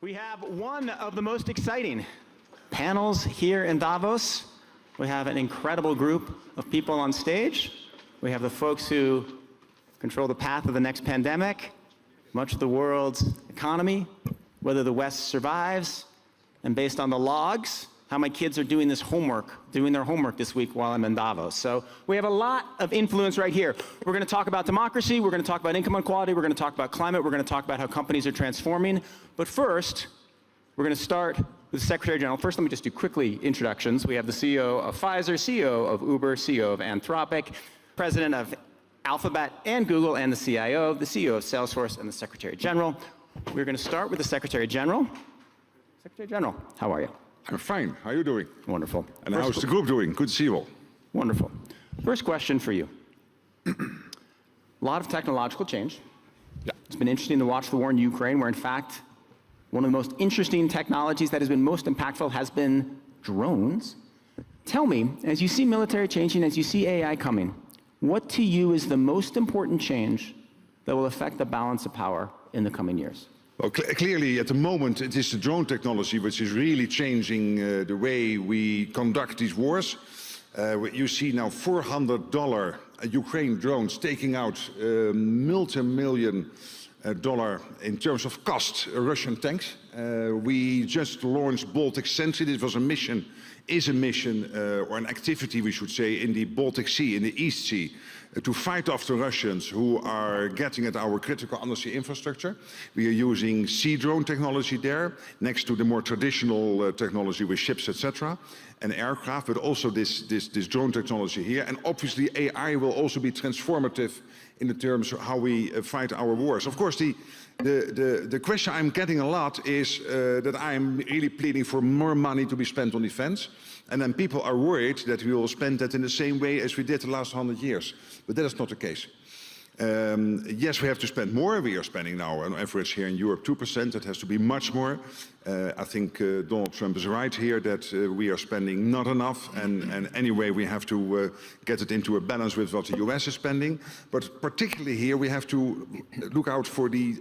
We have one of the most exciting panels here in Davos. We have an incredible group of people on stage. We have the folks who control the path of the next pandemic, much of the world's economy, whether the West survives, and based on the logs, how my kids are doing their homework this week while I'm in Davos. So we have a lot of influence right here. We're going to talk about democracy, we're going to talk about income inequality, we're going to talk about climate, we're going to talk about how companies are transforming. But first, we're going to start with the Secretary General. First, let me just do quickly introductions. We have the CEO of Pfizer, CEO of Uber, CEO of Anthropic, President of Alphabet and Google, and the CEO of Salesforce, and the Secretary General. We're going to start with the Secretary General. Secretary General, how are you? I'm fine. How are you doing? Wonderful. And how's the group doing? Good to see you all. Wonderful. First question for you. A lot of technological change. Yeah. It's been interesting to watch the war in Ukraine, where in fact, one of the most interesting technologies that has been most impactful has been drones. Tell me, as you see military changing, as you see AI coming, what to you is the most important change that will affect the balance of power in the coming years? Well, clearly, at the moment, it is the drone technology which is really changing the way we conduct these wars. You see now $400 Ukraine drones taking out multi-million dollar in terms of cost Russian tanks. We just launched Baltic Sentry. This was a mission, or an activity, we should say, in the Baltic Sea, in the East Sea, to fight off the Russians who are getting at our critical undersea infrastructure. We are using sea drone technology there, next to the more traditional technology with ships, etc., and aircraft, but also this drone technology here. And obviously AI will also be transformative in the terms of how we fight our wars. Of course, the question I'm getting a lot is that I'm really pleading for more money to be spent on defense. And then people are worried that we will spend that in the same way as we did the last 100 years. But that is not the case. Yes, we have to spend more. We are spending now on average here in Europe 2%. It has to be much more. I think Donald Trump is right here that we are spending not enough. And anyway, we have to get it into a balance with what the US is spending. But particularly here, we have to look out for the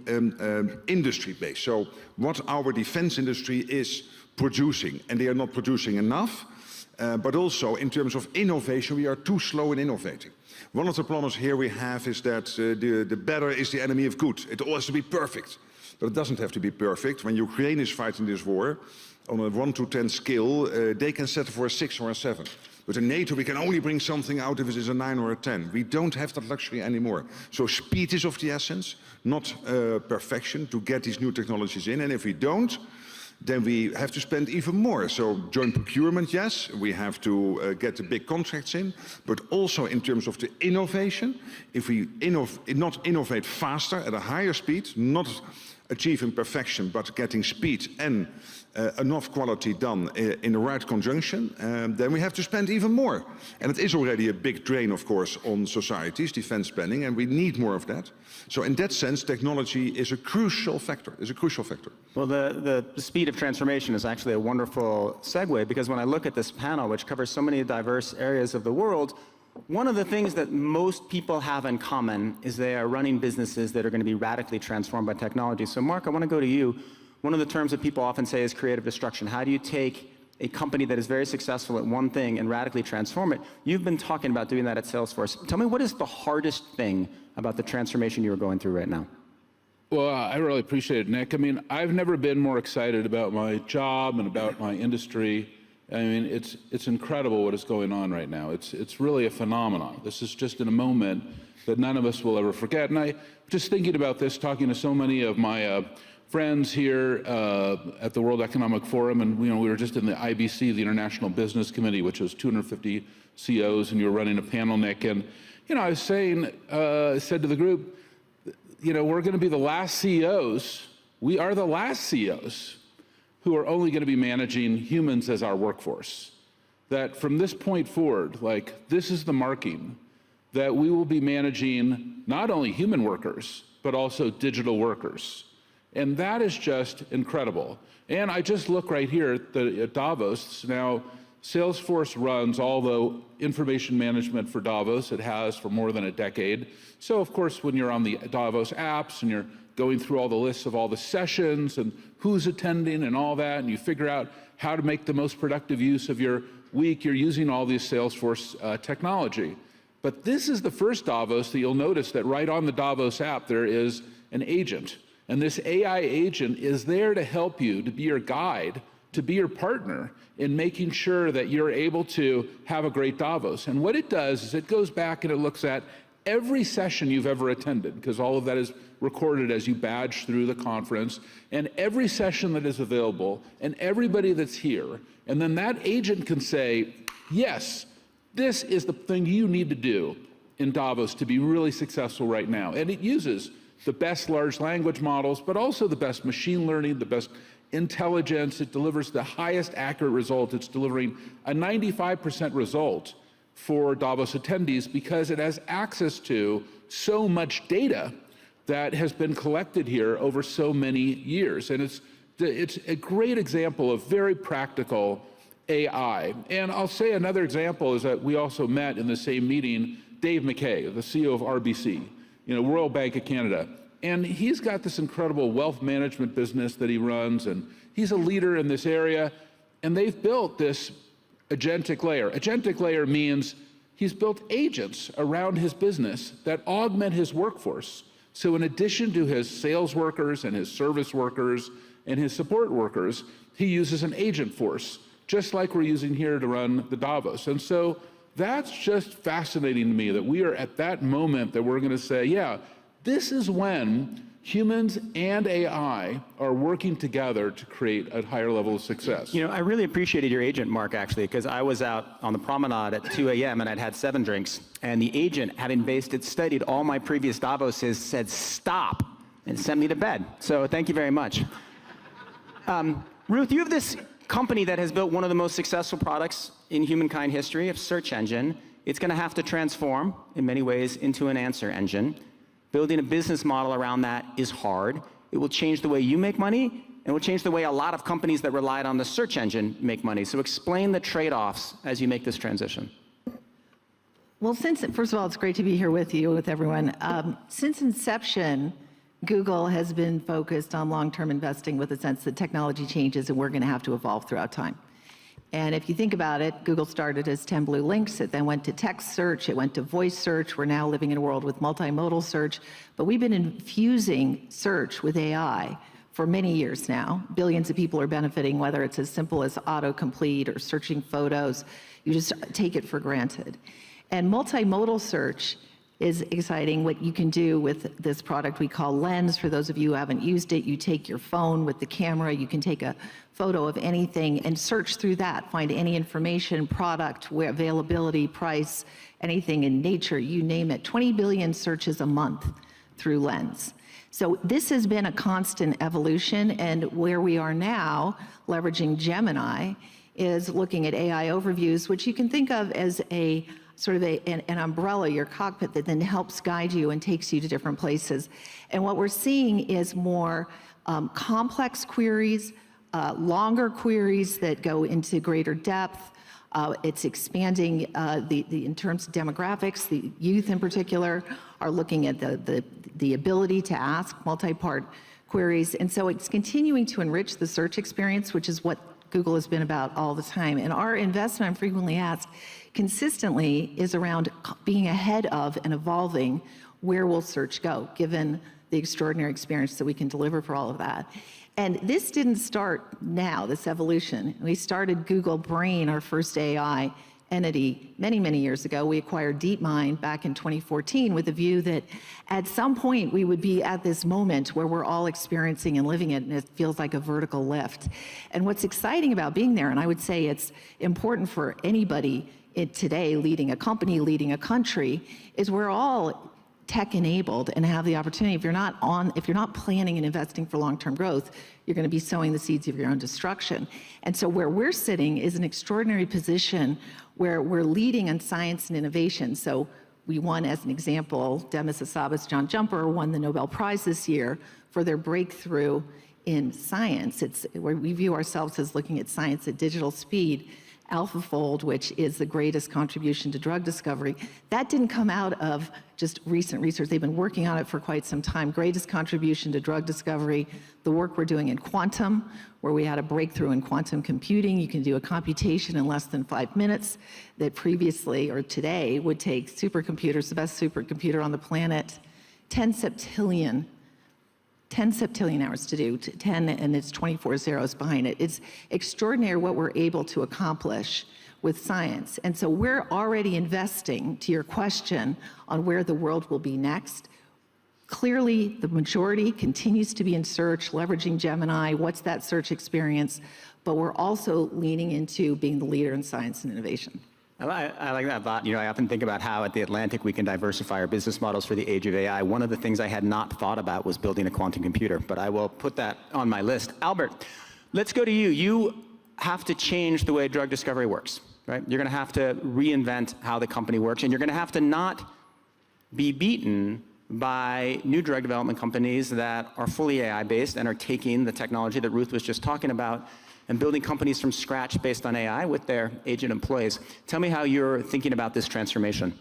industry base. So what our defense industry is producing. And they are not producing enough. But also in terms of innovation, we are too slow in innovating. One of the problems here we have is that the better is the enemy of good. It all has to be perfect. But it doesn't have to be perfect. When Ukraine is fighting this war, on a 1 to 10 scale, they can settle for a 6 or a 7. But in NATO, we can only bring something out if it is a 9 or a 10. We don't have that luxury anymore. So speed is of the essence, not perfection, to get these new technologies in. And if we don't, then we have to spend even more. So joint procurement, yes, we have to get the big contracts in, but also in terms of the innovation, if we not innovate faster at a higher speed, not achieving perfection, but getting speed and enough quality done in the right conjunction, then we have to spend even more. And it is already a big drain, of course, on societies, defense spending, and we need more of that. So in that sense, technology is a crucial factor, Well, the speed of transformation is actually a wonderful segue, because when I look at this panel, which covers so many diverse areas of the world, one of the things that most people have in common is they are running businesses that are going to be radically transformed by technology. So Mark, I want to go to you. One of the terms that people often say is creative destruction. How do you take a company that is very successful at one thing and radically transform it? You've been talking about doing that at Salesforce. Tell me, what is the hardest thing about the transformation you are going through right now? Well, I really appreciate it, Nick. I mean, I've never been more excited about my job and about my industry. I mean, it's incredible what is going on right now. It's really a phenomenon. This is just in a moment that none of us will ever forget. And I just thinking about this, talking to so many of my friends here at the World Economic Forum, and we were just in the IBC, the International Business Committee, which was 250 CEOs, and you were running a panel, Nick. And I was saying, said to the group, we're going to be the last CEOs. We are the last CEOs who are only going to be managing humans as our workforce. That from this point forward, this is the marking, that we will be managing not only human workers, but also digital workers. And that is just incredible. And I just look right here at Davos. Now, Salesforce runs all the information management for Davos. It has for more than a decade. So, of course, when you're on the Davos apps and you're going through all the lists of all the sessions and who's attending and all that, and you figure out how to make the most productive use of your week. You're using all this Salesforce technology. But this is the first Davos that you'll notice that right on the Davos app there is an agent. And this AI agent is there to help you, to be your guide, to be your partner in making sure that you're able to have a great Davos. And what it does is it goes back and it looks at every session you've ever attended, because all of that is recorded as you badge through the conference, and every session that is available, and everybody that's here. And then that agent can say, yes, this is the thing you need to do in Davos to be really successful right now. And it uses the best large language models, but also the best machine learning, the best intelligence. It delivers the highest accurate result. It's delivering a 95% result for Davos attendees because it has access to so much data that has been collected here over so many years. And it's a great example of very practical AI. And I'll say another example is that we also met in the same meeting Dave McKay, the CEO of RBC, Royal Bank of Canada. And he's got this incredible wealth management business that he runs, and he's a leader in this area. And they've built this agentic layer. Agentic layer means he's built agents around his business that augment his workforce. So in addition to his sales workers and his service workers and his support workers, he uses an agent force, just like we're using here to run the Davos. And so that's just fascinating to me that we are at that moment that we're going to say, yeah, this is when humans and AI are working together to create a higher level of success. I really appreciated your agent, Mark, actually, because I was out on the promenade at 2 a.m. and I'd had 7 drinks, and the agent, having studied all my previous Davoses, said stop and sent me to bed. So thank you very much. Ruth, you have this company that has built one of the most successful products in humankind history, a search engine. It's going to have to transform, in many ways, into an answer engine. Building a business model around that is hard. It will change the way you make money, and will change the way a lot of companies that relied on the search engine make money. So explain the trade-offs as you make this transition. Well, first of all, it's great to be here with you, with everyone. Since inception, Google has been focused on long-term investing with a sense that technology changes and we're going to have to evolve throughout time. And if you think about it, Google started as 10 blue links. It then went to text search. It went to voice search. We're now living in a world with multimodal search. But we've been infusing search with AI for many years now. Billions of people are benefiting, whether it's as simple as autocomplete or searching photos. You just take it for granted. And multimodal search is exciting. What you can do with this product we call Lens. For those of you who haven't used it, you take your phone with the camera, you can take a photo of anything and search through that, find any information, product, availability, price, anything in nature, you name it. 20 billion searches a month through Lens. So this has been a constant evolution, and where we are now, leveraging Gemini, is looking at AI overviews, which you can think of as a sort of an umbrella, your cockpit, that then helps guide you and takes you to different places. And what we're seeing is more complex queries, longer queries that go into greater depth. It's expanding in terms of demographics. The youth in particular are looking at the ability to ask multi-part queries. And so it's continuing to enrich the search experience, which is what Google has been about all the time. And our investment, I'm frequently asked, consistently is around being ahead of and evolving where will search go, given the extraordinary experience that we can deliver for all of that. And this didn't start now, this evolution. We started Google Brain, our first AI entity, many, many years ago. We acquired DeepMind back in 2014 with a view that at some point we would be at this moment where we're all experiencing and living it, and it feels like a vertical lift. And what's exciting about being there, and I would say it's important for anybody today leading a company, leading a country, is we're all tech-enabled and have the opportunity. If you're not planning and investing for long-term growth, you're going to be sowing the seeds of your own destruction. And so where we're sitting is an extraordinary position where we're leading in science and innovation. So we won, as an example, Demis Hassabis, John Jumper won the Nobel Prize this year for their breakthrough in science. It's where we view ourselves as looking at science at digital speed. AlphaFold, which is the greatest contribution to drug discovery. That didn't come out of just recent research. They've been working on it for quite some time. Greatest contribution to drug discovery, the work we're doing in quantum, where we had a breakthrough in quantum computing. You can do a computation in less than 5 minutes that previously or today would take supercomputers, the best supercomputer on the planet, 10 septillion hours to do, 10 and it's 24 zeros behind it. It's extraordinary what we're able to accomplish with science. And so we're already investing, to your question, on where the world will be next. Clearly, the majority continues to be in search, leveraging Gemini, what's that search experience, but we're also leaning into being the leader in science and innovation. I like that thought. You know, I often think about how at the Atlantic we can diversify our business models for the age of AI. One of the things I had not thought about was building a quantum computer, but I will put that on my list. Albert, let's go to you. You have to change the way drug discovery works, right? You're going to have to reinvent how the company works, and you're going to have to not be beaten by new drug development companies that are fully AI-based and are taking the technology that Ruth was just talking about and building companies from scratch based on AI with their agent employees. Tell me how you're thinking about this transformation.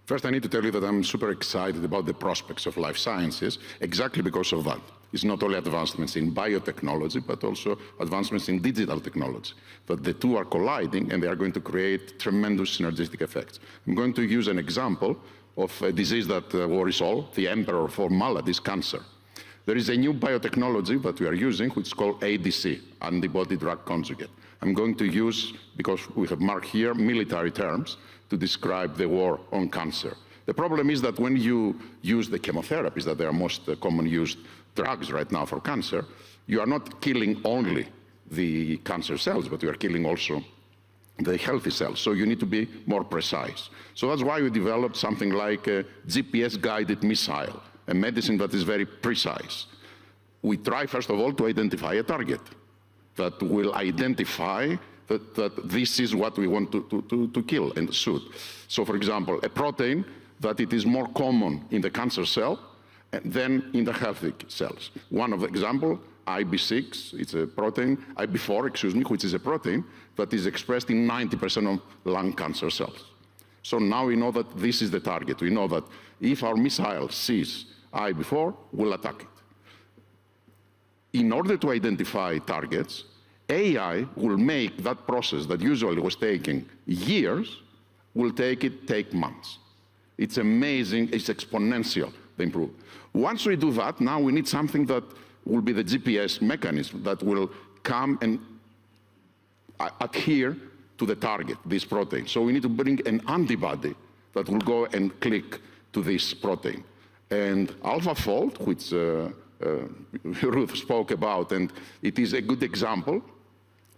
First, I need to tell you that I'm super excited about the prospects of life sciences, exactly because of that. It's not only advancements in biotechnology, but also advancements in digital technology. But the two are colliding, and they are going to create tremendous synergistic effects. I'm going to use an example of a disease that worries all, the emperor of all maladies, cancer. There is a new biotechnology that we are using, which is called ADC, antibody drug conjugate. I'm going to use, because we have marked here, military terms to describe the war on cancer. The problem is that when you use the chemotherapies, that are most common used drugs right now for cancer, you are not killing only the cancer cells, but you are killing also the healthy cells. So you need to be more precise. So that's why we developed something like a GPS-guided missile, a medicine that is very precise. We try, first of all, to identify a target that will identify that this is what we want to kill and shoot. So, for example, a protein that it is more common in the cancer cell than in the healthy cells. One of the example, IB6, it's a protein, IB4, excuse me, which is a protein that is expressed in 90% of lung cancer cells. So now we know that this is the target. We know that if our missile sees IB4, we'll attack it. In order to identify targets, AI will make that process that usually was taking years, will take months. It's amazing, it's exponential, the improvement. Once we do that, now we need something that will be the GPS mechanism that will come and adhere to the target, this protein. So we need to bring an antibody that will go and click to this protein. And AlphaFold, which Ruth spoke about, and it is a good example,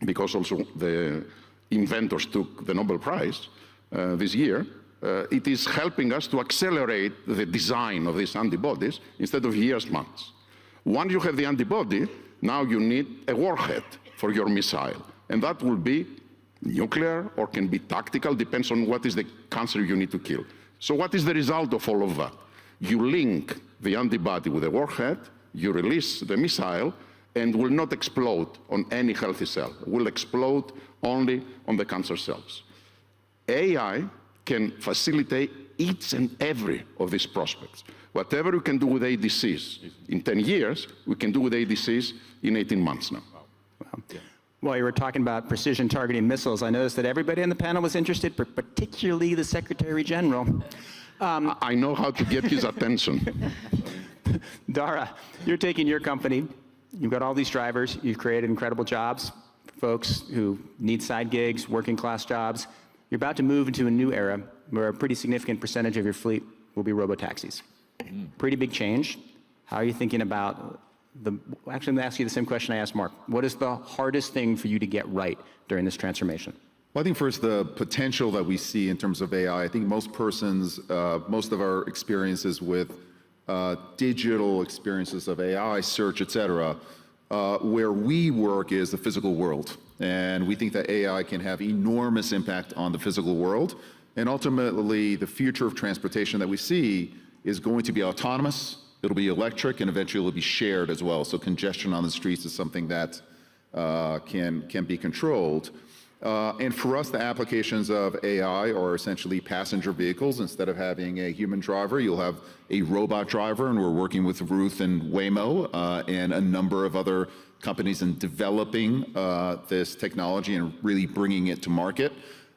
because also the inventors took the Nobel Prize this year, it is helping us to accelerate the design of these antibodies instead of years, months. Once you have the antibody, now you need a warhead for your missile. And that will be nuclear or can be tactical, depends on what is the cancer you need to kill. So what is the result of all of that? You link the antibody with a warhead, you release the missile, and will not explode on any healthy cell. It will explode only on the cancer cells. AI can facilitate each and every of these prospects. Whatever we can do with ADCs in 10 years, we can do with ADCs in 18 months now. Wow. Yeah. While you were talking about precision targeting missiles, I noticed that everybody on the panel was interested, but particularly the Secretary General. I know how to get his attention. Dara, you're taking your company, you've got all these drivers, you've created incredible jobs, folks who need side gigs, working class jobs. You're about to move into a new era where a pretty significant percentage of your fleet will be robotaxis. Pretty big change. How are you thinking about actually, I'm going to ask you the same question I asked Mark. What is the hardest thing for you to get right during this transformation? Well, I think first the potential that we see in terms of AI. I think most of our experiences with digital experiences of AI, search, et cetera, where we work is the physical world. And we think that AI can have enormous impact on the physical world. And ultimately, the future of transportation that we see is going to be autonomous, it'll be electric, and eventually it'll be shared as well. So congestion on the streets is something that can be controlled. And for us, the applications of AI are essentially passenger vehicles. Instead of having a human driver, you'll have a robot driver, and we're working with Ruth and Waymo and a number of other companies in developing this technology and really bringing it to market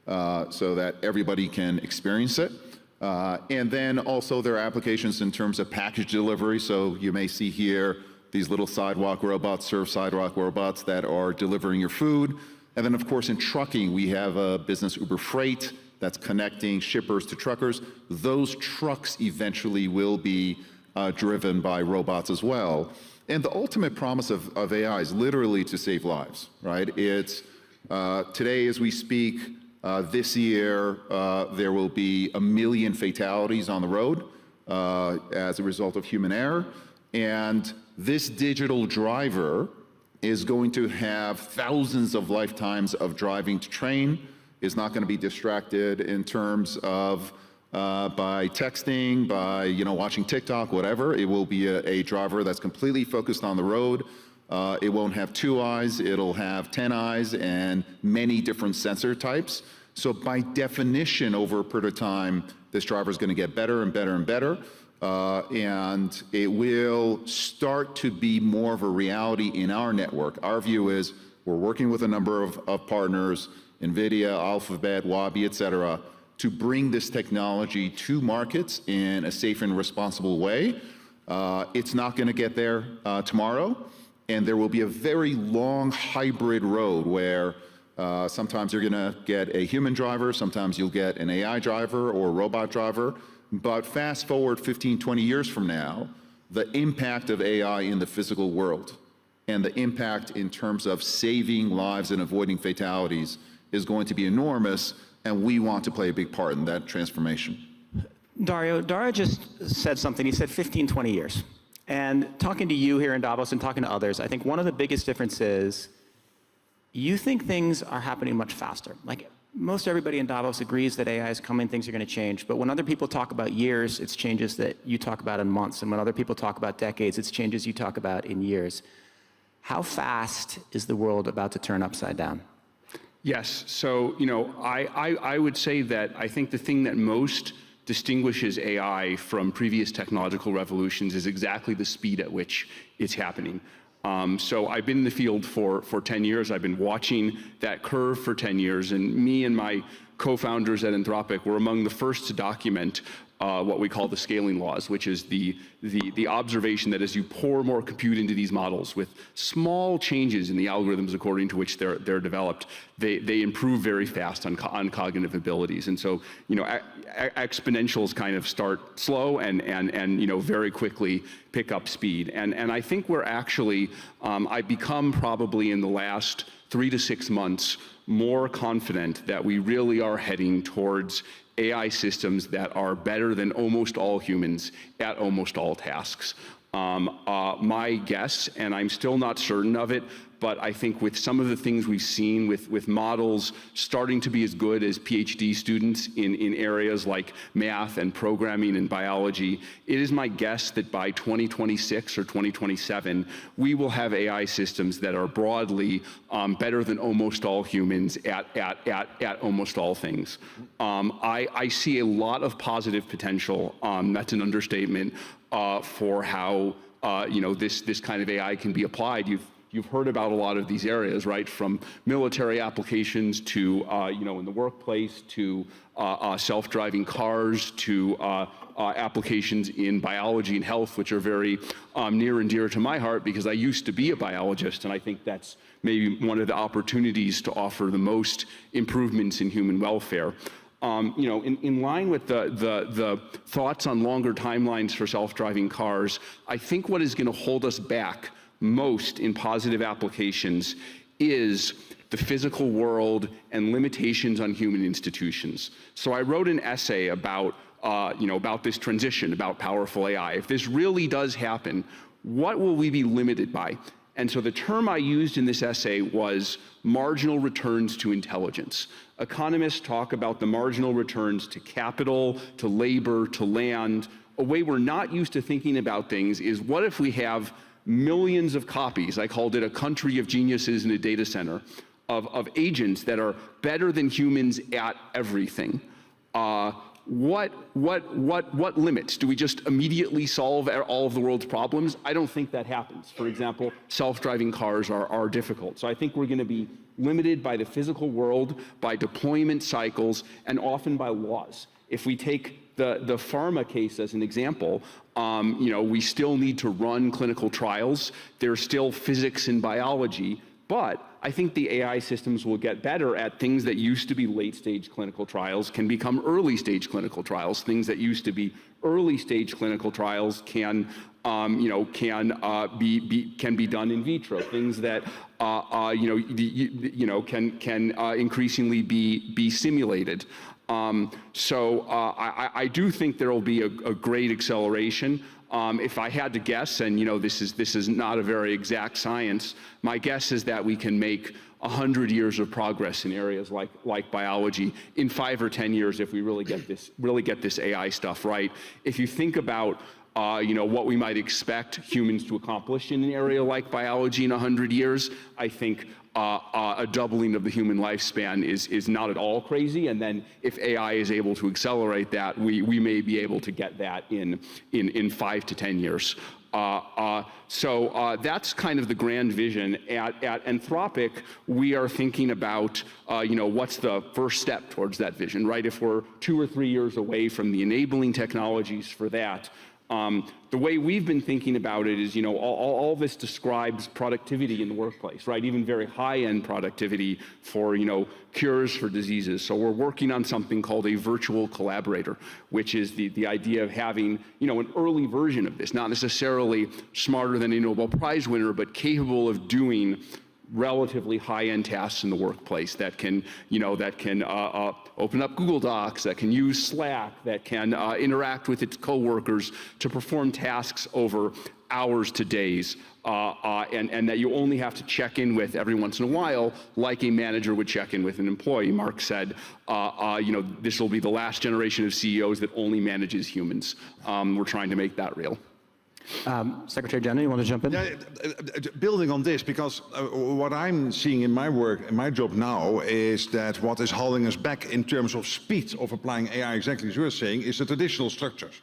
so that everybody can experience it. And then also there are applications in terms of package delivery. So you may see here these little sidewalk robots, serve sidewalk robots that are delivering your food. And then, of course, in trucking, we have a business, Uber Freight, that's connecting shippers to truckers. Those trucks eventually will be driven by robots as well. And the ultimate promise of AI is literally to save lives, right? It's today as we speak, this year, there will be 1 million fatalities on the road as a result of human error. And this digital driver is going to have thousands of lifetimes of driving to train, is not going to be distracted in terms of by texting, by watching TikTok, whatever. It will be a driver that's completely focused on the road. It won't have 2 eyes, it'll have 10 eyes and many different sensor types. So by definition, over a period of time, this driver is going to get better and better and better. And it will start to be more of a reality in our network. Our view is we're working with a number of partners, NVIDIA, Alphabet, Wabi, et cetera, to bring this technology to markets in a safe and responsible way. It's not going to get there tomorrow, and there will be a very long hybrid road where sometimes you're going to get a human driver, sometimes you'll get an AI driver or a robot driver. But fast forward 15, 20 years from now, the impact of AI in the physical world and the impact in terms of saving lives and avoiding fatalities is going to be enormous, and we want to play a big part in that transformation. Dario just said something. He said 15, 20 years. And talking to you here in Davos and talking to others, I think one of the biggest differences, you think things are happening much faster. Like, most everybody in Davos agrees that AI is coming, things are going to change. But when other people talk about years, it's changes that you talk about in months. And when other people talk about decades, it's changes you talk about in years. How fast is the world about to turn upside down? Yes. So, I would say that I think the thing that most distinguishes AI from previous technological revolutions is exactly the speed at which it's happening. So I've been in the field for 10 years. I've been watching that curve for 10 years, and me and my co-founders at Anthropic were among the first to document what we call the scaling laws, which is the observation that as you pour more compute into these models with small changes in the algorithms according to which they're developed, they improve very fast on cognitive abilities. And so, exponentials kind of start slow and very quickly pick up speed. And I think we're actually, I've become probably in the last 3 to 6 months more confident that we really are heading towards AI systems that are better than almost all humans at almost all tasks. My guess, and I'm still not certain of it, but I think with some of the things we've seen with models starting to be as good as PhD students in areas like math and programming and biology, it is my guess that by 2026 or 2027, we will have AI systems that are broadly better than almost all humans at almost all things. I see a lot of positive potential, that's an understatement, for how this kind of AI can be applied. You've heard about a lot of these areas, right? From military applications to in the workplace to self-driving cars to applications in biology and health, which are very near and dear to my heart because I used to be a biologist, and I think that's maybe one of the opportunities to offer the most improvements in human welfare. In line with the thoughts on longer timelines for self-driving cars, I think what is going to hold us back most in positive applications is the physical world and limitations on human institutions. So I wrote an essay about this transition, about powerful AI. If this really does happen, what will we be limited by? And so the term I used in this essay was marginal returns to intelligence. Economists talk about the marginal returns to capital, to labor, to land. A way we're not used to thinking about things is, what if we have millions of copies, I called it a country of geniuses in a data center, of agents that are better than humans at everything, what limits? Do we just immediately solve all of the world's problems? I don't think that happens. For example, self-driving cars are difficult. So I think we're going to be limited by the physical world, by deployment cycles, and often by laws. If we take the pharma case as an example, we still need to run clinical trials. There's still physics and biology, but I think the AI systems will get better at things that used to be late-stage clinical trials can become early-stage clinical trials. Things that used to be early-stage clinical trials can be done in vitro. Things that can increasingly be simulated. I do think there will be a great acceleration. If I had to guess, and this is not a very exact science, my guess is that we can make 100 years of progress in areas like biology in 5 or 10 years if we really get this AI stuff right. If you think about what we might expect humans to accomplish in an area like biology in 100 years, I think a doubling of the human lifespan is not at all crazy. And then if AI is able to accelerate that, we may be able to get that in 5 to 10 years. So that's kind of the grand vision. At Anthropic, we are thinking about, what's the first step towards that vision, right? If we're 2 or 3 years away from the enabling technologies for that, the way we've been thinking about it is, all this describes productivity in the workplace, right? Even very high-end productivity for, cures for diseases. So we're working on something called a virtual collaborator, which is the idea of having, an early version of this, not necessarily smarter than a Nobel Prize winner, but capable of doing relatively high-end tasks in the workplace that can, open up Google Docs, that can use Slack, that can interact with its coworkers to perform tasks over hours to days, and that you only have to check in with every once in a while, like a manager would check in with an employee. Mark said, this will be the last generation of CEOs that only manages humans. We're trying to make that real. Secretary General, you want to jump in? Yeah, building on this, because what I'm seeing in my work, in my job now, is that what is holding us back in terms of speed of applying AI, exactly as you're saying, is the traditional structures,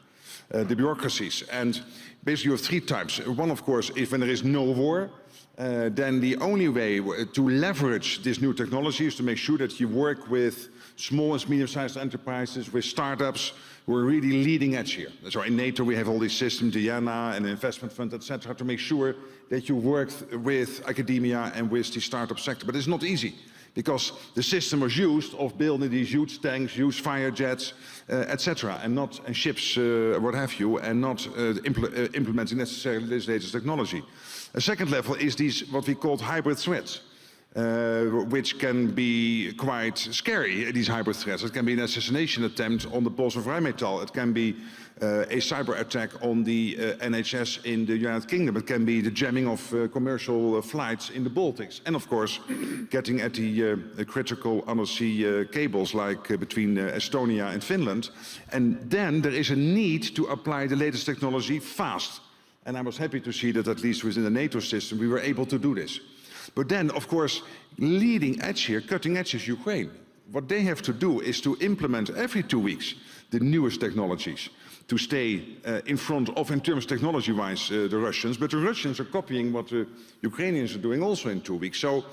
the bureaucracies. And basically you have 3 types. One, of course, is when there is no war, then the only way to leverage this new technology is to make sure that you work with small and medium-sized enterprises, with startups who are really leading edge here. So in NATO we have all these systems, Diana and the investment fund, etc., to make sure that you work with academia and with the startup sector. But it's not easy, because the system was used of building these huge tanks, huge fire jets, etc., and ships, what have you, and not implementing necessarily this latest technology. A second level is these what we call hybrid threats, which can be quite scary, these hybrid threats. It can be an assassination attempt on the boss of Rheinmetall. It can be a cyber attack on the NHS in the United Kingdom. It can be the jamming of commercial flights in the Baltics. And of course, getting at the critical undersea cables like between Estonia and Finland. And then there is a need to apply the latest technology fast. And I was happy to see that at least within the NATO system, we were able to do this. But then, of course, leading edge here, cutting edge is Ukraine. What they have to do is to implement every 2 weeks the newest technologies to stay in front of, in terms technology-wise, the Russians. But the Russians are copying what the Ukrainians are doing also in 2 weeks. So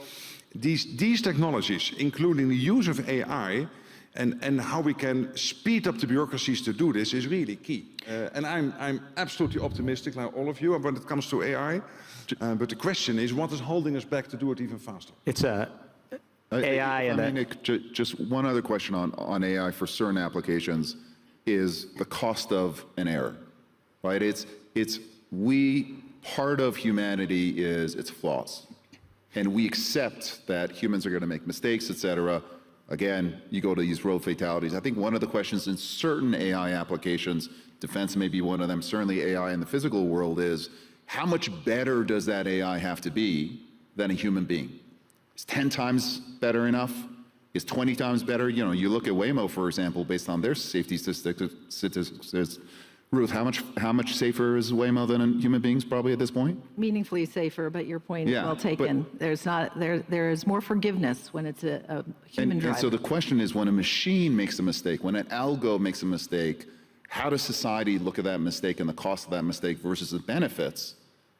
these technologies, including the use of AI and how we can speed up the bureaucracies to do this, is really key. And I'm absolutely optimistic, like all of you, when it comes to AI. But the question is, what is holding us back to do it even faster? It's AI and just one other question on AI for certain applications is the cost of an error, right? Part of humanity is its flaws. And we accept that humans are going to make mistakes, et cetera. Again, you go to these road fatalities. I think one of the questions in certain AI applications, defense may be one of them, certainly AI in the physical world, is how much better does that AI have to be than a human being? Is 10 times better enough? Is 20 times better? You look at Waymo, for example, based on their safety statistics, Ruth, how much safer is Waymo than human beings probably at this point? Meaningfully safer, but your point is Yeah, well taken. There is more forgiveness when it's a human driver. And so the question is, when a machine makes a mistake, when an algo makes a mistake, how does society look at that mistake and the cost of that mistake versus the benefits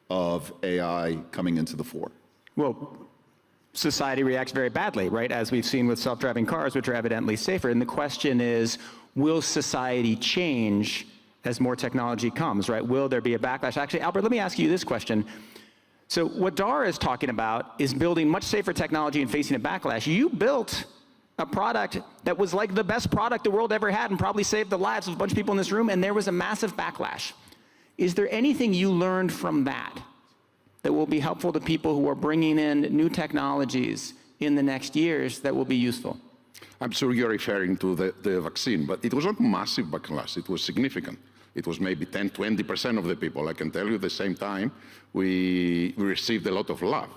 of AI coming into the fore? Well, society reacts very badly, right? As we've seen with self-driving cars, which are evidently safer. And the question is, will society change as more technology comes, right? Will there be a backlash? Actually, Albert, let me ask you this question. So what Dara is talking about is building much safer technology and facing a backlash. You built a product that was like the best product the world ever had and probably saved the lives of a bunch of people in this room, and there was a massive backlash. Is there anything you learned from that that will be helpful to people who are bringing in new technologies in the next years that will be useful? I'm sure you're referring to the vaccine, but it was not massive backlash. It was significant. It was maybe 10, 20% of the people. I can tell you at the same time, we received a lot of love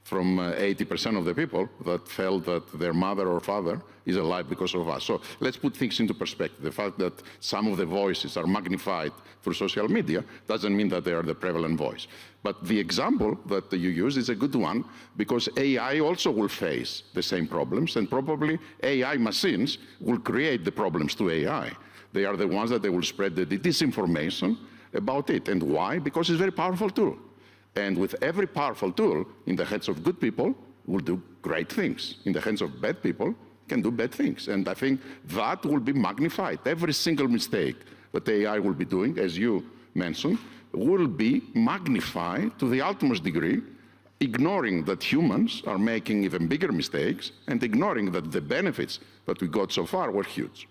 from 80% of the people that felt that their mother or father is alive because of us. So let's put things into perspective. The fact that some of the voices are magnified through social media doesn't mean that they are the prevalent voice. But the example that you use is a good one, because AI also will face the same problems, and probably AI machines will create the problems to AI. They are the ones that they will spread the disinformation about it. And why? Because it's a very powerful tool. And with every powerful tool in the hands of good people, will do great things. In the hands of bad people, can do bad things. And I think that will be magnified. Every single mistake that AI will be doing, as you mentioned, will be magnified to the utmost degree, ignoring that humans are making even bigger mistakes and ignoring that the benefits that we got so far were huge.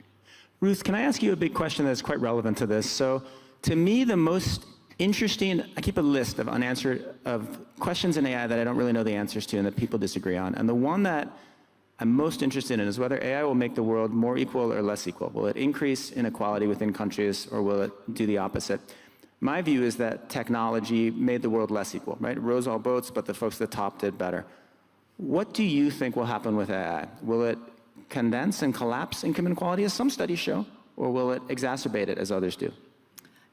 Ruth, can I ask you a big question that's quite relevant to this? So to me, the most interesting, I keep a list of unanswered questions in AI that I don't really know the answers to and that people disagree on. And the one that I'm most interested in is whether AI will make the world more equal or less equal. Will it increase inequality within countries, or will it do the opposite? My view is that technology made the world less equal, right? It rose all boats, but the folks at the top did better. What do you think will happen with AI? Will it condense and collapse income inequality, as some studies show, or will it exacerbate it, as others do?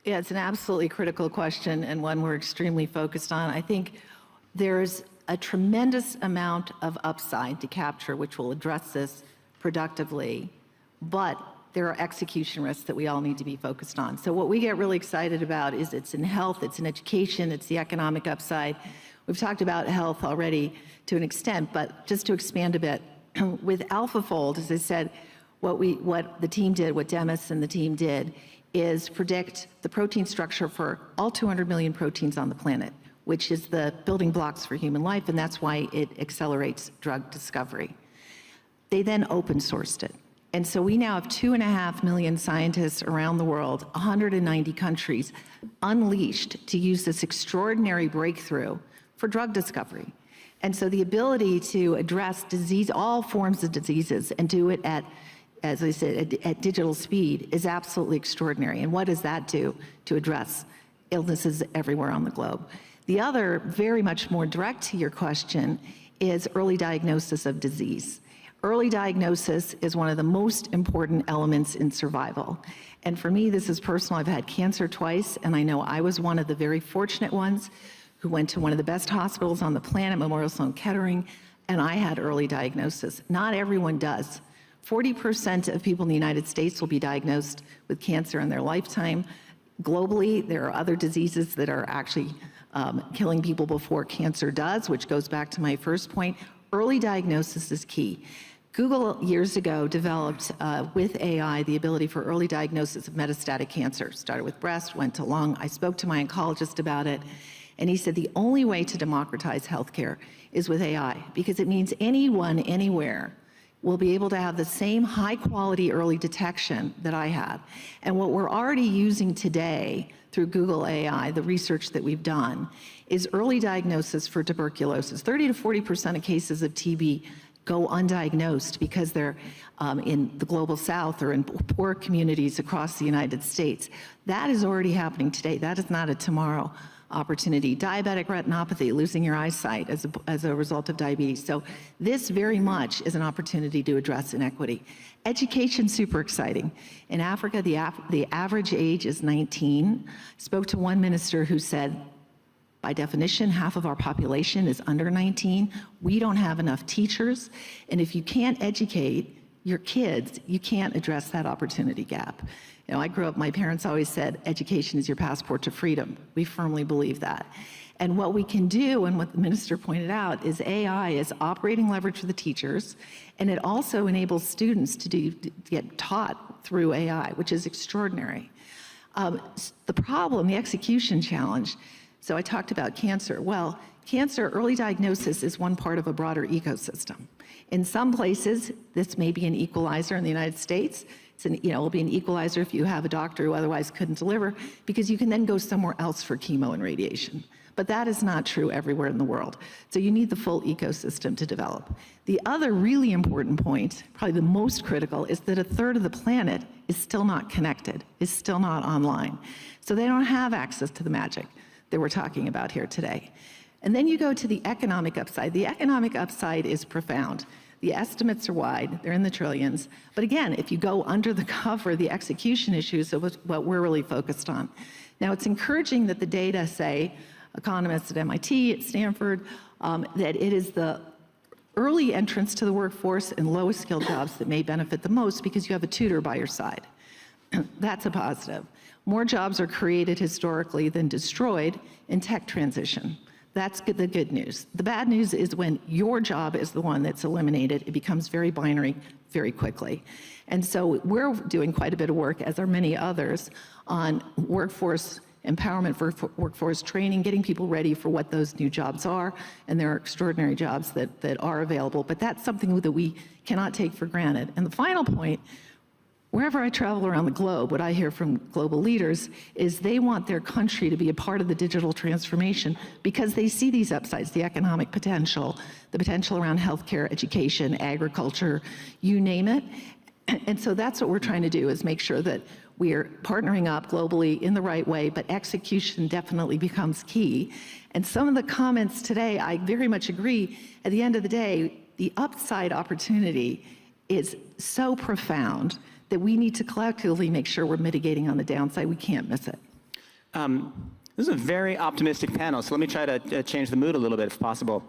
Yeah, it's an absolutely critical question and one we're extremely focused on. I think there's a tremendous amount of upside to capture, which will address this productively, but there are execution risks that we all need to be focused on. So what we get really excited about is it's in health, it's in education, it's the economic upside. We've talked about health already to an extent, but just to expand a bit, with AlphaFold, as I said, what the team did, what Demis and the team did, is predict the protein structure for all 200 million proteins on the planet, which is the building blocks for human life, and that's why it accelerates drug discovery. They then open sourced it. And so we now have 2.5 million scientists around the world, 190 countries, unleashed to use this extraordinary breakthrough for drug discovery. And so the ability to address disease, all forms of diseases, and do it at, as I said, at digital speed is absolutely extraordinary. And what does that do to address illnesses everywhere on the globe? The other, very much more direct to your question, is early diagnosis of disease. Early diagnosis is one of the most important elements in survival. And for me, this is personal. I've had cancer twice, and I know I was one of the very fortunate ones who went to one of the best hospitals on the planet, Memorial Sloan Kettering, and I had early diagnosis. Not everyone does. 40% of people in the United States will be diagnosed with cancer in their lifetime. Globally, there are other diseases that are actually killing people before cancer does, which goes back to my first point. Early diagnosis is key. Google years ago developed with AI the ability for early diagnosis of metastatic cancer. Started with breast, went to lung. I spoke to my oncologist about it, and he said the only way to democratize healthcare is with AI, because it means anyone, anywhere, will be able to have the same high quality early detection that I had. And what we're already using today through Google AI, the research that we've done, is early diagnosis for tuberculosis. 30 to 40% of cases of TB go undiagnosed because they're in the global south or in poor communities across the United States. That is already happening today. That is not a tomorrow. opportunity. Diabetic retinopathy, losing your eyesight as a result of diabetes. So this very much is an opportunity to address inequity. Education, super exciting. In Africa, the average age is 19. Spoke to one minister who said, by definition, half of our population is under 19. We don't have enough teachers. And if you can't educate your kids, you can't address that opportunity gap. You know, I grew up, my parents always said, education is your passport to freedom. We firmly believe that. And what we can do, and what the minister pointed out, is AI is operating leverage for the teachers, and it also enables students to get taught through AI, which is extraordinary. The problem, the execution challenge, so I talked about cancer. Well, cancer early diagnosis is one part of a broader ecosystem. In some places, this may be an equalizer. In the United States, it'll be an equalizer if you have a doctor who otherwise couldn't deliver, because you can then go somewhere else for chemo and radiation. But that is not true everywhere in the world. So you need the full ecosystem to develop. The other really important point, probably the most critical, is that a third of the planet is still not connected, is still not online. So they don't have access to the magic that we're talking about here today. And then you go to the economic upside. The economic upside is profound. The estimates are wide, they're in the trillions. But again, if you go under the cover, the execution issues are what we're really focused on. Now, it's encouraging that the data say, economists at MIT, at Stanford, that it is the early entrance to the workforce and lowest skilled jobs that may benefit the most because you have a tutor by your side. That's a positive. More jobs are created historically than destroyed in tech transition. That's the good news. The bad news is when your job is the one that's eliminated, it becomes very binary very quickly. And so we're doing quite a bit of work, as are many others, on workforce empowerment, for workforce training, getting people ready for what those new jobs are, and there are extraordinary jobs that are available, but that's something that we cannot take for granted. And the final point, wherever I travel around the globe, what I hear from global leaders is they want their country to be a part of the digital transformation because they see these upsides, the economic potential, the potential around healthcare, education, agriculture, you name it. And so that's what we're trying to do, is make sure that we're partnering up globally in the right way, but execution definitely becomes key. And some of the comments today, I very much agree. At the end of the day, the upside opportunity is so profound that we need to collectively make sure we're mitigating on the downside. We can't miss it. This is a very optimistic panel, so let me try to change the mood a little bit if possible.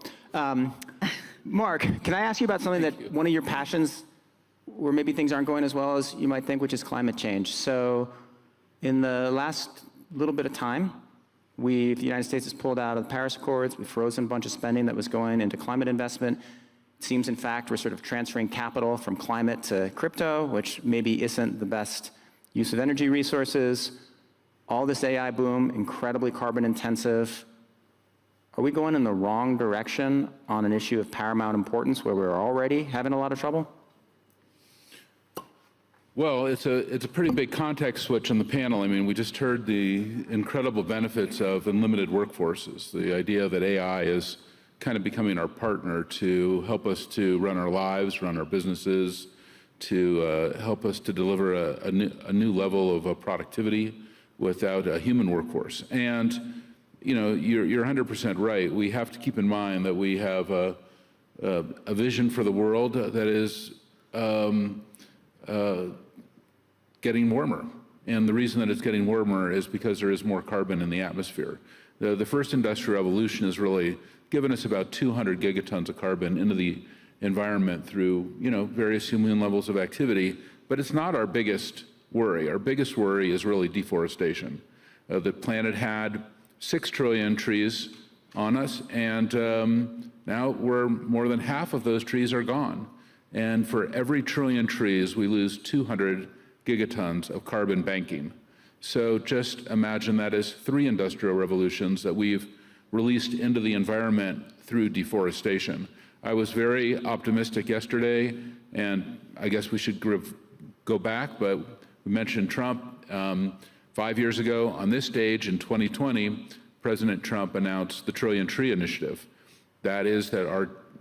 Mark, can I ask you about something that one of your passions, where maybe things aren't going as well as you might think, which is climate change. So in the last little bit of time, the United States has pulled out of the Paris Accords. We've frozen a bunch of spending that was going into climate investment. It seems, in fact, we're sort of transferring capital from climate to crypto, which maybe isn't the best use of energy resources. All this AI boom, incredibly carbon intensive. Are we going in the wrong direction on an issue of paramount importance where we're already having a lot of trouble? Well, it's a pretty big context switch on the panel. I mean, we just heard the incredible benefits of unlimited workforces, the idea that AI is kind of becoming our partner to help us to run our lives, run our businesses, to help us to deliver a new level of productivity without a human workforce. And you know, you're 100% right. We have to keep in mind that we have a vision for the world that is getting warmer. And the reason that it's getting warmer is because there is more carbon in the atmosphere. The first industrial revolution has really given us about 200 gigatons of carbon into the environment through, you know, various human levels of activity, but it's not our biggest worry. Our biggest worry is really deforestation. The planet had 6 trillion trees on us, and now more than half of those trees are gone. And for every trillion trees, we lose 200 gigatons of carbon banking. So just imagine that as 3 industrial revolutions that we've released into the environment through deforestation. I was very optimistic yesterday, and I guess we should go back, but we mentioned Trump. 5 years ago on this stage in 2020, President Trump announced the Trillion Tree Initiative. That is that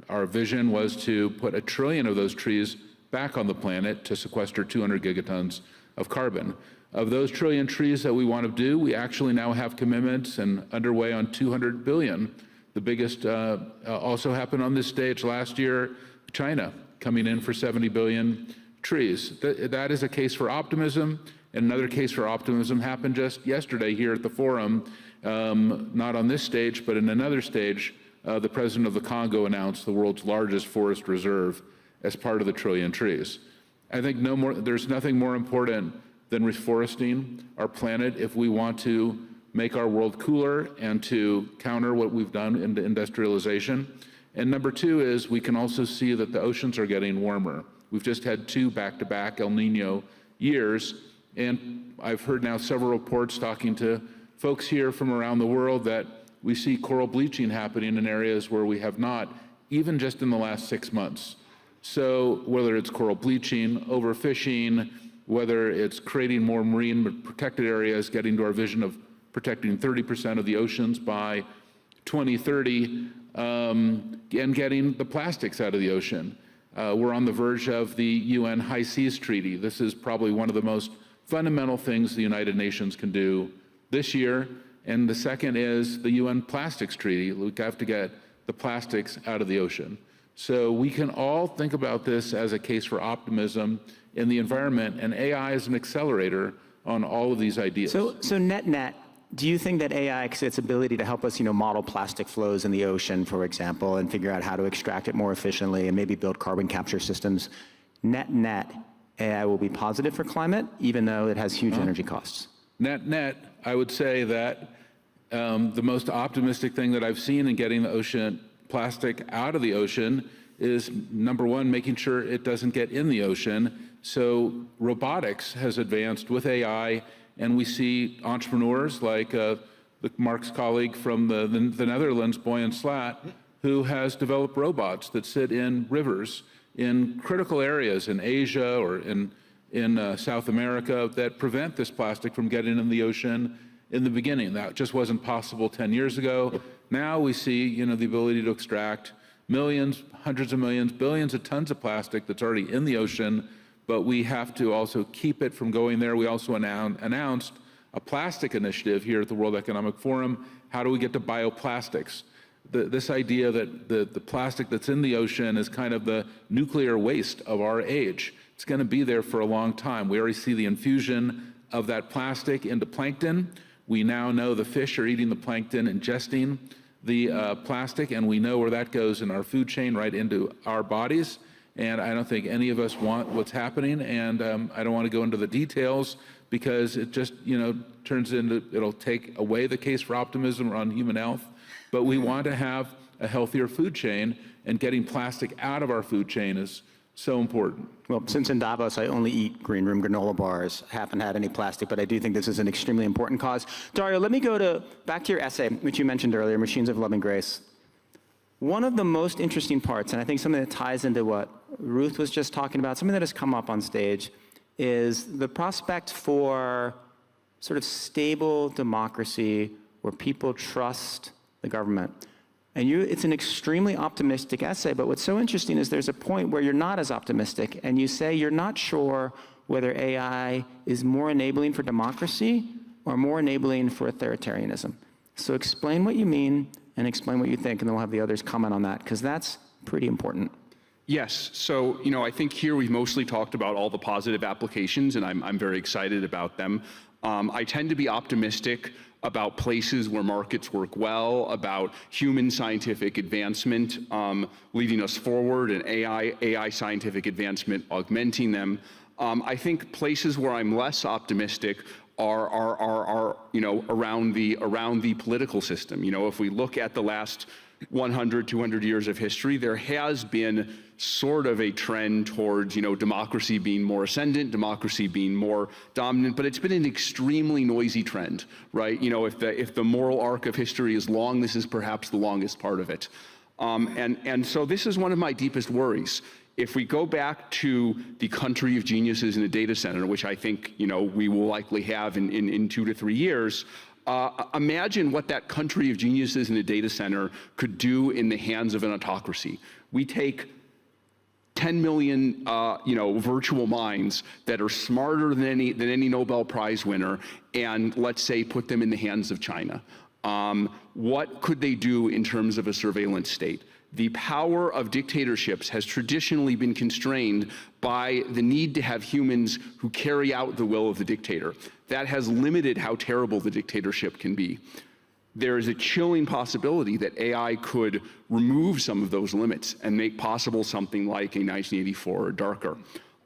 our vision was to put 1 trillion of those trees back on the planet to sequester 200 gigatons of carbon. Of those trillion trees that we want to do, we actually now have commitments and underway on 200 billion. The biggest also happened on this stage last year, China, coming in for 70 billion trees. That is a case for optimism. And another case for optimism happened just yesterday here at the forum, not on this stage, but in another stage. The president of the Congo announced the world's largest forest reserve as part of the trillion trees. I think there's nothing more important than reforesting our planet if we want to make our world cooler and to counter what we've done in the industrialization. And number two is we can also see that the oceans are getting warmer. We've just had 2 back-to-back El Nino years, and I've heard now several reports talking to folks here from around the world that we see coral bleaching happening in areas where we have not, even just in the last 6 months. So whether it's coral bleaching, overfishing, whether it's creating more marine protected areas, getting to our vision of protecting 30% of the oceans by 2030, and getting the plastics out of the ocean. We're on the verge of the UN High Seas Treaty. This is probably one of the most fundamental things the United Nations can do this year. And the second is the UN Plastics Treaty. We have to get the plastics out of the ocean. So we can all think about this as a case for optimism in the environment, and AI is an accelerator on all of these ideas. So net, do you think that AI, its ability to help us, model plastic flows in the ocean, for example, and figure out how to extract it more efficiently and maybe build carbon capture systems, net, AI will be positive for climate, even though it has huge energy costs? Net, I would say that the most optimistic thing that I've seen in getting the ocean plastic out of the ocean is, number one, making sure it doesn't get in the ocean. So robotics has advanced with AI, and we see entrepreneurs like Mark's colleague from the Netherlands, Boyan Slat, who has developed robots that sit in rivers in critical areas in Asia or in South America that prevent this plastic from getting in the ocean in the beginning. That just wasn't possible 10 years ago. Now we see, the ability to extract millions, hundreds of millions, billions of tons of plastic that's already in the ocean, but we have to also keep it from going there. We also announced a plastic initiative here at the World Economic Forum. How do we get to bioplastics? This idea that the plastic that's in the ocean is kind of the nuclear waste of our age. It's going to be there for a long time. We already see the infusion of that plastic into plankton. We now know the fish are eating the plankton, ingesting the plastic, and we know where that goes in our food chain right into our bodies. And I don't think any of us want what's happening, and I don't want to go into the details because it just, turns into, it'll take away the case for optimism around human health. But we want to have a healthier food chain, and getting plastic out of our food chain is so important. Well, since in Davos I only eat green room granola bars, haven't had any plastic, but I do think this is an extremely important cause. Dario, let me go back to your essay, which you mentioned earlier, Machines of Loving Grace. One of the most interesting parts, and I think something that ties into what Ruth was just talking about, something that has come up on stage, is the prospect for sort of stable democracy where people trust the government. And it's an extremely optimistic essay, but what's so interesting is there's a point where you're not as optimistic, and you say you're not sure whether AI is more enabling for democracy or more enabling for authoritarianism. So explain what you mean and explain what you think, and then we'll have the others comment on that, because that's pretty important. Yes. So, I think here we've mostly talked about all the positive applications, and I'm very excited about them. I tend to be optimistic about places where markets work well, about human scientific advancement leading us forward, and AI scientific advancement augmenting them. I think places where I'm less optimistic are around the political system. If we look at the last 100, 200 years of history, there has been sort of a trend towards, democracy being more ascendant, democracy being more dominant, but it's been an extremely noisy trend, right? If the moral arc of history is long, this is perhaps the longest part of it. And so this is one of my deepest worries. If we go back to the country of geniuses in a data center, which I think, we will likely have in 2 to 3 years, imagine what that country of geniuses in a data center could do in the hands of an autocracy. We take 10 million, virtual minds that are smarter than any Nobel Prize winner, and let's say put them in the hands of China. What could they do in terms of a surveillance state? The power of dictatorships has traditionally been constrained by the need to have humans who carry out the will of the dictator. That has limited how terrible the dictatorship can be. There is a chilling possibility that AI could remove some of those limits and make possible something like a 1984 or darker.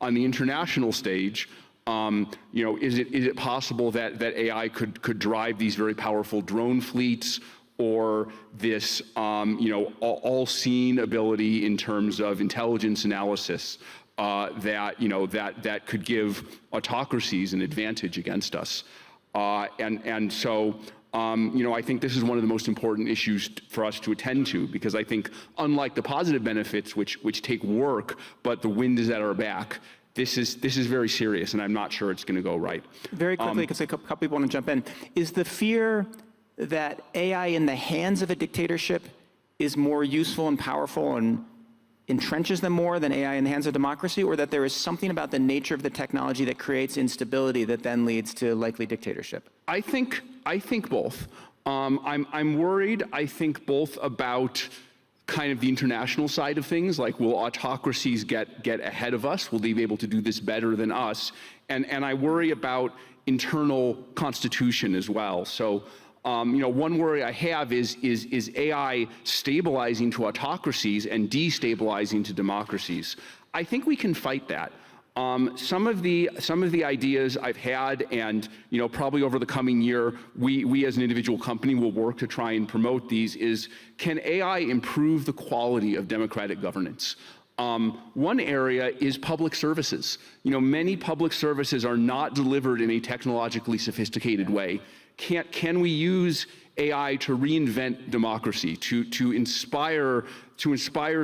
On the international stage, is it possible that AI could drive these very powerful drone fleets, or this all-seeing ability in terms of intelligence analysis that could give autocracies an advantage against us? So I think this is one of the most important issues for us to attend to, because I think, unlike the positive benefits, which take work, but the wind is at our back, this is very serious, and I'm not sure it's going to go right. Very quickly, because a couple people want to jump in. Is the fear that AI in the hands of a dictatorship is more useful and powerful and entrenches them more than AI in the hands of democracy, or that there is something about the nature of the technology that creates instability that then leads to likely dictatorship? I think both. I'm worried, I think, both about kind of the international side of things, like, will autocracies get ahead of us? Will they be able to do this better than us? And I worry about internal constitution as well. So, one worry I have is AI stabilizing to autocracies and destabilizing to democracies. I think we can fight that. Some of the ideas I've had, and probably over the coming year, we as an individual company will work to try and promote these, is, can AI improve the quality of democratic governance? One area is public services. Many public services are not delivered in a technologically sophisticated way. Can we use AI to reinvent democracy, to inspire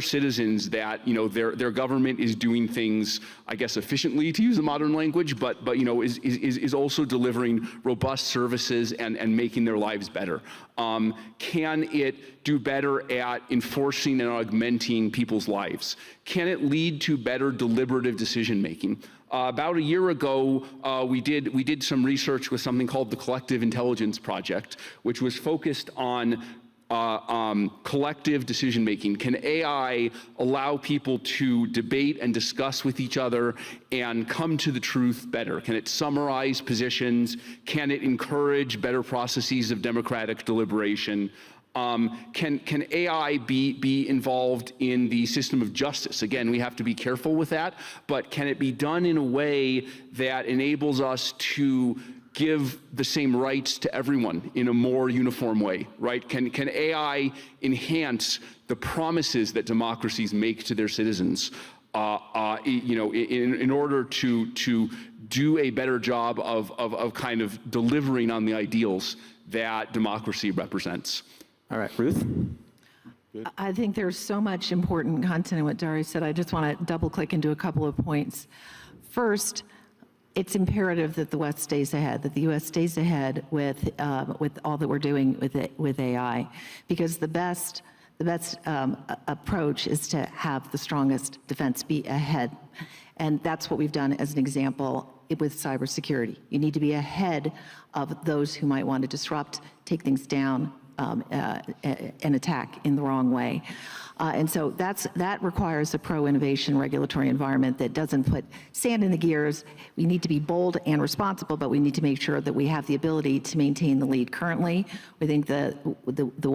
citizens that their government is doing things, I guess, efficiently, to use a modern language, but is also delivering robust services and making their lives better? Can it do better at enforcing and augmenting people's lives? Can it lead to better deliberative decision making? About a year ago, we did some research with something called the Collective Intelligence Project, which was focused on collective decision making. Can AI allow people to debate and discuss with each other and come to the truth better? Can it summarize positions? Can it encourage better processes of democratic deliberation? Can AI be involved in the system of justice? Again, we have to be careful with that, but can it be done in a way that enables us to give the same rights to everyone in a more uniform way, right? Can AI enhance the promises that democracies make to their citizens, in order to do a better job of kind of delivering on the ideals that democracy represents? All right, Ruth? I think there's so much important content in what Dari said. I just want to double click into a couple of points. First, it's imperative that the West stays ahead, that the U.S. stays ahead with all that we're doing with AI, because the best approach is to have the strongest defense be ahead. And that's what we've done as an example with cybersecurity. You need to be ahead of those who might want to disrupt, take things down, an attack in the wrong way. And so that requires a pro-innovation regulatory environment that doesn't put sand in the gears. We need to be bold and responsible, but we need to make sure that we have the ability to maintain the lead. Currently, we think the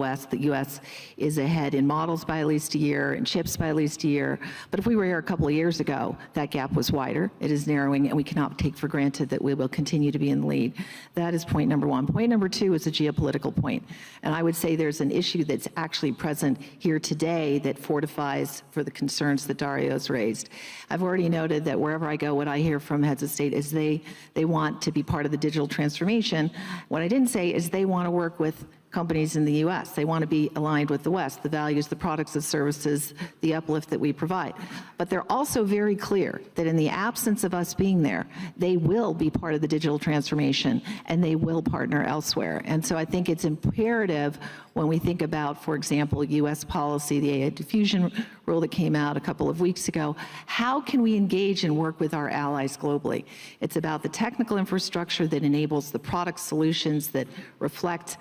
U.S. is ahead in models by at least a year, in chips by at least a year. But if we were here a couple of years ago, that gap was wider. It is narrowing, and we cannot take for granted that we will continue to be in the lead. That is point number one. Point number two is a geopolitical point. And I would say there's an issue that's actually present here today that fortifies for the concerns that Dario's raised. I've already noted that wherever I go, what I hear from heads of state is they want to be part of the digital transformation. What I didn't say is they want to work with companies in the U.S. They want to be aligned with the West, the values, the products, the services, the uplift that we provide. But they're also very clear that in the absence of us being there, they will be part of the digital transformation and they will partner elsewhere. And so I think it's imperative when we think about, for example, U.S. policy, the AI diffusion rule that came out a couple of weeks ago, how can we engage and work with our allies globally? It's about the technical infrastructure that enables the product solutions that reflect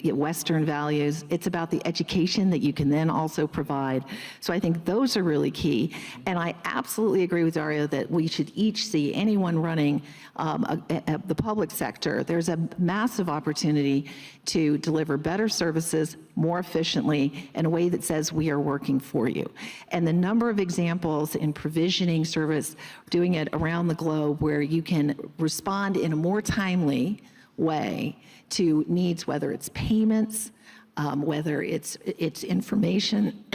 Western values. It's about the education that you can then also provide. So I think those are really key. And I absolutely agree with Dario that we should each see anyone running the public sector. There's a massive opportunity to deliver better services more efficiently in a way that says we are working for you. And the number of examples in provisioning service, doing it around the globe where you can respond in a more timely way to needs, whether it's payments, whether it's information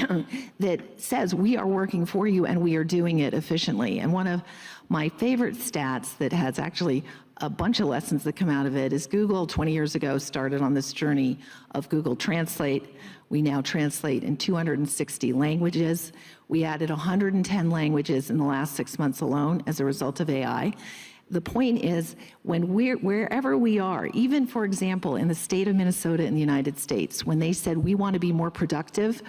that says we are working for you and we are doing it efficiently. And one of my favorite stats that has actually a bunch of lessons that come out of it is Google 20 years ago started on this journey of Google Translate. We now translate in 260 languages. We added 110 languages in the last 6 months alone as a result of AI. The point is, wherever we are, even, for example, in the state of Minnesota in the United States, when they said we want to be more productive,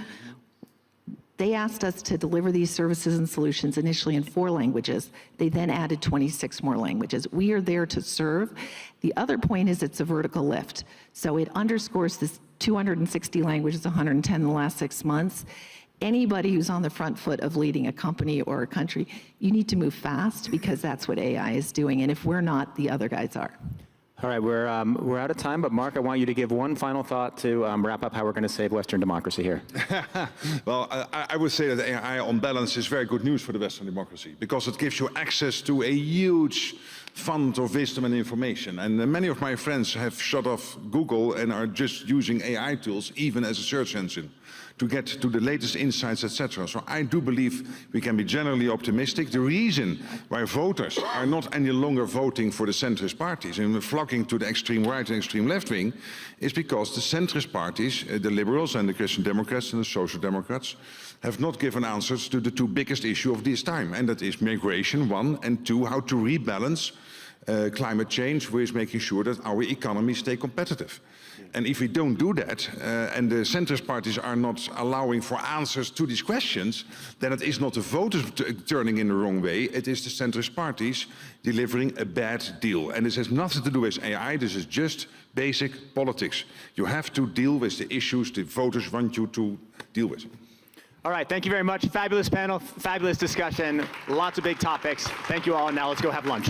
they asked us to deliver these services and solutions initially in 4 languages. They then added 26 more languages. We are there to serve. The other point is it's a vertical lift. So it underscores this 260 languages, 110 in the last 6 months. Anybody who's on the front foot of leading a company or a country, you need to move fast because that's what AI is doing. And if we're not, the other guys are. All right, we're out of time, but Mark, I want you to give one final thought to wrap up how we're going to save Western democracy here. Well, I would say that AI on balance is very good news for the Western democracy because it gives you access to a huge fund of wisdom and information. And many of my friends have shut off Google and are just using AI tools, even as a search engine, to get to the latest insights, etc. So I do believe we can be generally optimistic. The reason why voters are not any longer voting for the centrist parties and flocking to the extreme right and extreme left wing is because the centrist parties, the liberals and the Christian Democrats and the Social Democrats, have not given answers to the 2 biggest issues of this time. And that is migration, 1, and 2, how to rebalance climate change with making sure that our economy stay competitive. And if we don't do that, and the centrist parties are not allowing for answers to these questions, then it is not the voters turning in the wrong way, it is the centrist parties delivering a bad deal. And this has nothing to do with AI, this is just basic politics. You have to deal with the issues the voters want you to deal with. All right, thank you very much. Fabulous panel, fabulous discussion, lots of big topics. Thank you all, and now let's go have lunch.